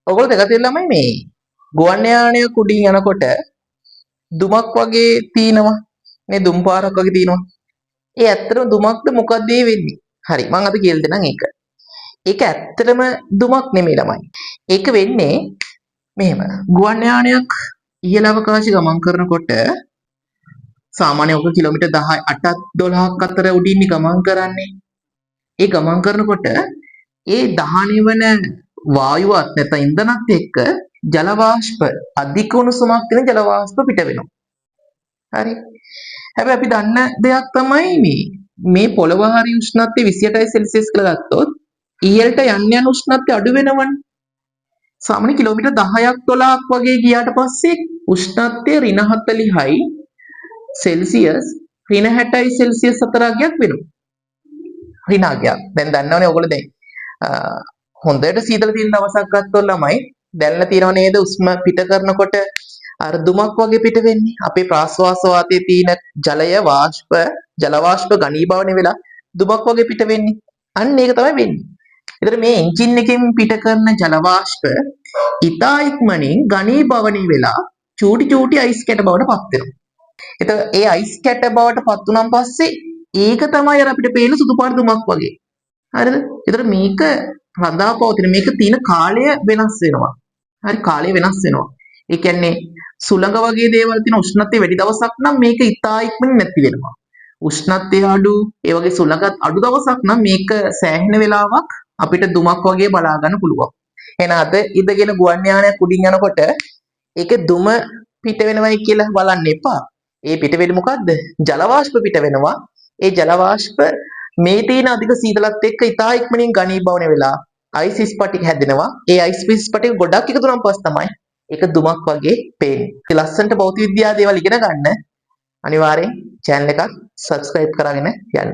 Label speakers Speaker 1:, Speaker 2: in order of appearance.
Speaker 1: ඔයගොල්ලෝ දෙක තේරෙලාමයි මේ ගුවන් යානයක් උඩින් යනකොට දුමක් වගේ තියෙනවා. මේ දුම් පාරක් වගේ තියෙනවා. ඒ ඇත්තටම දුමක්ද මොකක්ද ඒ වෙන්නේ? හරි මම අද කියලා දෙන්නම් ඒක. ඒක ඇත්තටම දුමක් නෙමෙයි ළමයි. ඒක වෙන්නේ මෙහෙම. ගුවන් යානයක් ඉහළ අවකාශي ගමන් කරනකොට සාමාන්‍ය ඔක කිලෝමීටර් 10 8ක් 12ක් අතර උඩින් ගමන් කරන්නේ. ඒ ගමන් කරනකොට ඒ දහණය වන වායුවත් නැත්නම් ඉන්ධනත් එක්ක ජල වාෂ්ප අධික උණුසුමක් තියෙන ජල වාෂ්ප පිට වෙනවා. හරි. හැබැයි අපි දන්න දෙයක් තමයි මේ පොළව හරි උෂ්ණත්වය 28යි සෙල්සියස් කියලා ගත්තොත් ඉහළට යන්න යන උෂ්ණත්වය අඩු වෙනවනේ. සාමාන්‍ය කිලෝමීටර් 10ක් 12ක් වගේ ගියාට පස්සේ උෂ්ණත්වය -40යි සෙල්සියස් -60යි සෙල්සියස් අතර අගයක් වෙනවා. ඍණාගයක්. දැන් දන්නවනේ ඔයගොල්ලෝ දැන් හොඳට සීතල තියෙන දවසක් ගත්තොත් ළමයි දැල්ලා තියෙනව නේද උස්ම පිට කරනකොට අර දුමක් වගේ පිට වෙන්නේ. අපේ ප්‍රාශ්වාස වාතයේ තියෙන ජල වාෂ්ප ඝනීභවණය වෙලා දුමක් වගේ පිට වෙන්නේ. අන්න ඒක තමයි වෙන්නේ. ඒතර මේ එන්ජින් එකෙන් පිට කරන ජල වාෂ්ප ඉතා ඉක්මනින් ඝනීභවණය වෙලා චූටි අයිස් කැට බවට පත් වෙනවා. එතකොට ඒ අයිස් කැට බවට පත් වුණාන් පස්සේ ඒක තමයි අර අපිට පේන සුදු පාට දුමක් වගේ. හරිද? ඒතර මේක රඳා පවතින මේක තියෙන කාලය වෙනස් වෙනවා. හරි කාලය වෙනස් වෙනවා. ඒ කියන්නේ සුළඟ වගේ දේවල් තියෙන උෂ්ණත්වය වැඩි දවසක් නම් මේක ඉතා ඉක්මනින් නැති වෙනවා. උෂ්ණත්වය අඩු ඒ වගේ සුළඟත් අඩු දවසක් නම් මේක සෑහෙන වෙලාවක් අපිට දුමක් වගේ බලා ගන්න පුළුවන්. එහෙනම් අද ඉඳගෙන ගුවන් යානයක් උඩින් යනකොට ඒකේ දුම පිට වෙනවයි කියලා බලන්න එපා. ඒ පිට වෙන්නේ මොකද්ද? ජල වාෂ්ප පිට වෙනවා. ඒ ජල වාෂ්ප මේ තියෙන අධික සීතලත් එක්ක ඉතා ඉක්මනින් ඝනීභවණය වෙලා අයිස් ස්පටික හැදෙනවා. ඒ අයිස් ස්පටික ගොඩක් එකතු වුණාන් පස්සේ තමයි ඒක දුමක් වගේ පේන්නේ. ඉතින් ලස්සනට භෞතික විද්‍යාව දේවල් ඉගෙන ගන්න අනිවාර්යෙන් channel එකක් subscribe කරගෙන යන්න.